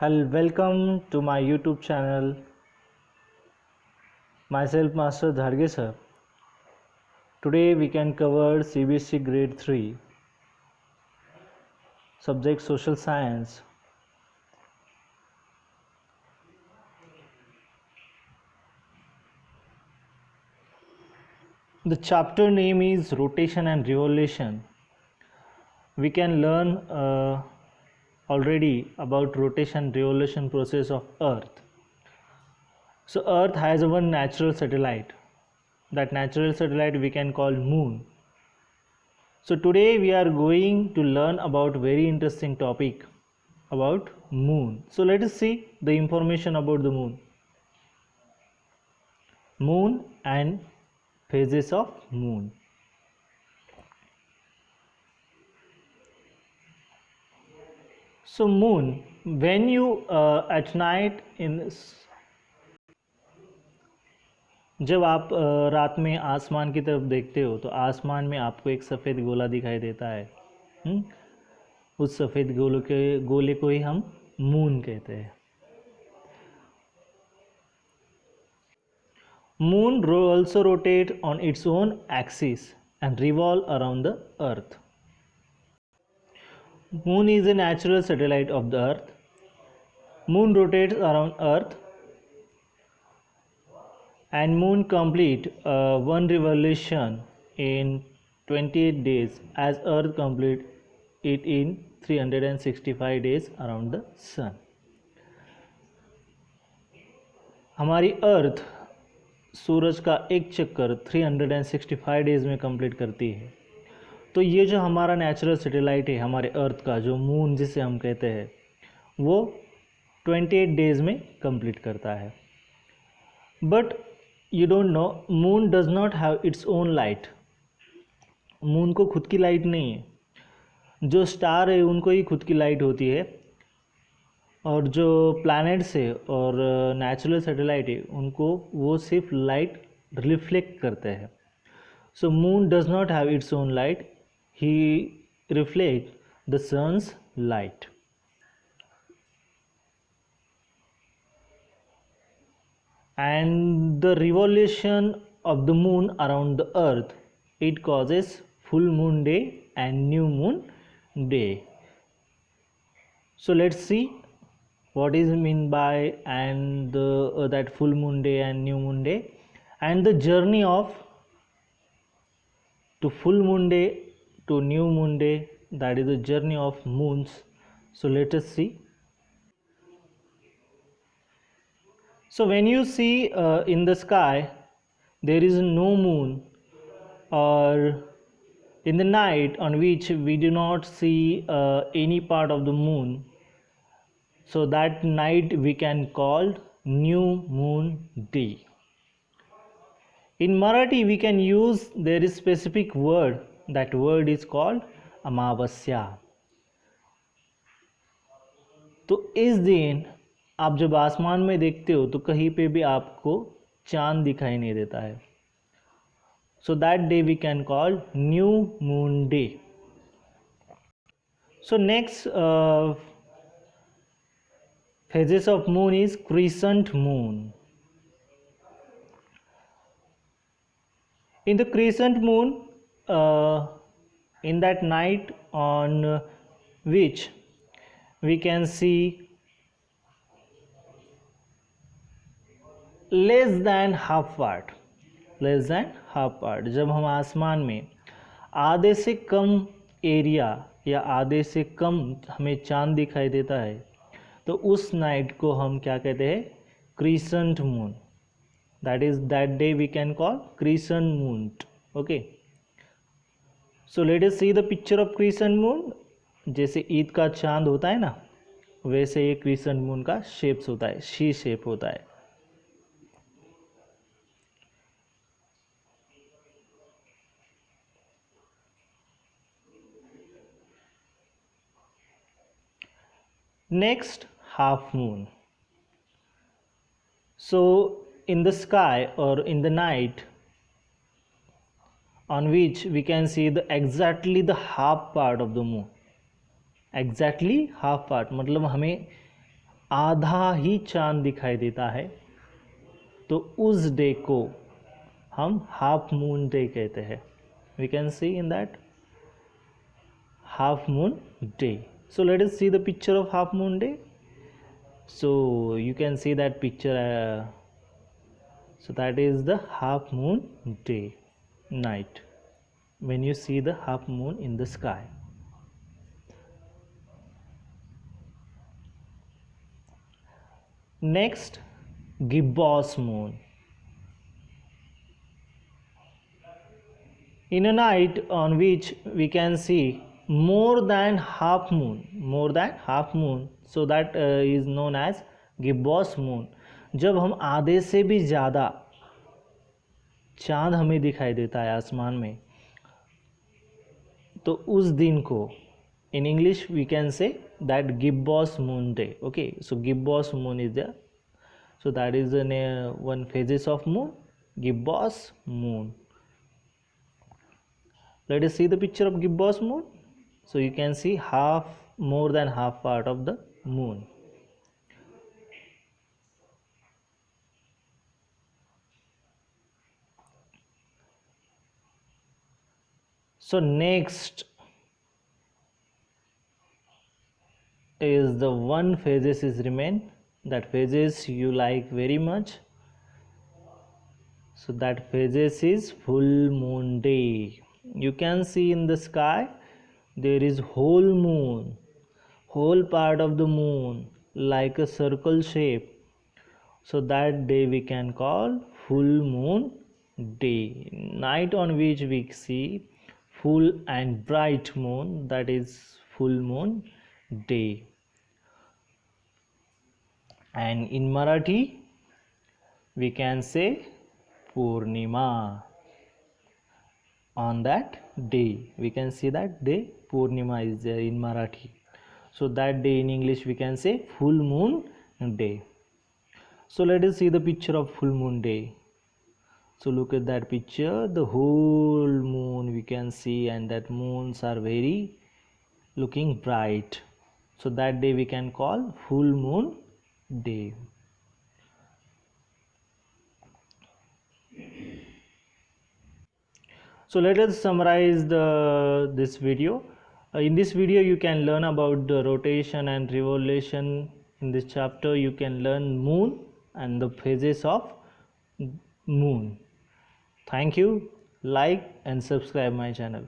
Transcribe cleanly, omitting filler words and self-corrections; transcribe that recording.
Hello, welcome to my YouTube channel. Myself, Master Dharge sir. Today we can cover CBSE Grade 3, subject Social Science. The chapter name is Rotation and Revolution. We can learn already about rotation revolution process of Earth. So Earth has one natural satellite. That natural satellite we can call Moon. So today we are going to learn about very interesting topic about Moon. So let us see the information about the Moon. Moon and phases of Moon. So Moon, when you at night in जब आप रात में आसमान की तरफ देखते हो तो आसमान में आपको एक सफ़ेद गोला दिखाई देता है। उस सफ़ेद गोले को ही हम मून कहते हैं। Moon also rotate on its own axis and revolve around the Earth. Moon is a natural satellite of the Earth. Moon rotates around Earth and Moon complete one revolution in 28 days as Earth complete it in 365 days around the Sun. हमारी अर्थ सूरज का एक चक्कर 365 days में complete करती है। तो ये जो हमारा नेचुरल सैटेलाइट है हमारे अर्थ का, जो मून जिसे हम कहते हैं, वो 28 डेज में कंप्लीट करता है। But you don't know, moon does not have its own light. Moon को खुद की लाइट नहीं है। जो स्टार है उनको ही खुद की लाइट होती है, और जो प्लैनेट्स है और नेचुरल सैटेलाइट है उनको वो सिर्फ लाइट रिफ्लेक्ट करते हैं। So moon does not have its own light, he reflect the sun's light. And the revolution of the moon around the earth, it causes full moon day and new moon day. So let's see what is mean by and that full moon day and new moon day, and the journey of to full moon day to new moon day, that is the journey of moons. So let us see. So when you see in the sky there is no moon, or in the night on which we do not see any part of the moon, so that night we can call new moon day. In Marathi we can use, there is specific word, that word is called अमावस्या। तो इस दिन आप जब आसमान में देखते हो तो कहीं पे भी आपको चांद दिखाई नहीं देता है। So that day we can call new moon day. So next phases of moon is crescent moon. In the crescent moon, in that night on which we can see less than half part, जब हम आसमान में आधे से कम area या आधे से कम हमें चांद दिखाई देता है, तो उस नाइट को हम क्या कहते हैं? Crescent moon. That is that day we can call crescent moon. Okay, so let us see the picture of crescent moon. जैसे ईद का चांद होता है ना, वैसे ये क्रीसेंट मून का शेप्स होता है, शी शेप होता है। Next, half moon. So in the sky or in the night on which we can see the exactly the half part of the moon, exactly half part, मतलब हमें आधा ही चांद दिखाई देता है तो उस डे को हम हाफ मून डे कहते हैं. We can see in that half moon day. So let us see the picture of half moon day. So you can see that picture. So that is the half moon day night when you see the half moon in the sky. Next, gibbous moon. In a night on which we can see more than half moon, so that is known as gibbous moon. जब हम आधे से भी ज़्यादा चांद हमें दिखाई देता है आसमान में, तो उस दिन को in English we can say that gibbous moon day. Okay, so gibbous moon is there. So that is the one phases of moon, gibbous moon. Let us see the picture of gibbous moon. So you can see more than half part of the moon. So next is the one phases is remain, that phases you like very much. So that phases is full moon day. You can see in the sky there is whole moon, whole part of the moon like a circle shape. So that day we can call full moon day, night on which we see full and bright moon, that is full moon day. And in Marathi we can say Purnima. On that day we can see that day Purnima is there in Marathi. So that day in English we can say full moon day. So let us see the picture of full moon day. So look at that picture, the whole moon we can see, and that moons are very looking bright. So that day we can call full moon day. So let us summarize this video. In this video you can learn about the rotation and revolution. In this chapter you can learn moon and the phases of moon. Thank you. Like and subscribe my channel.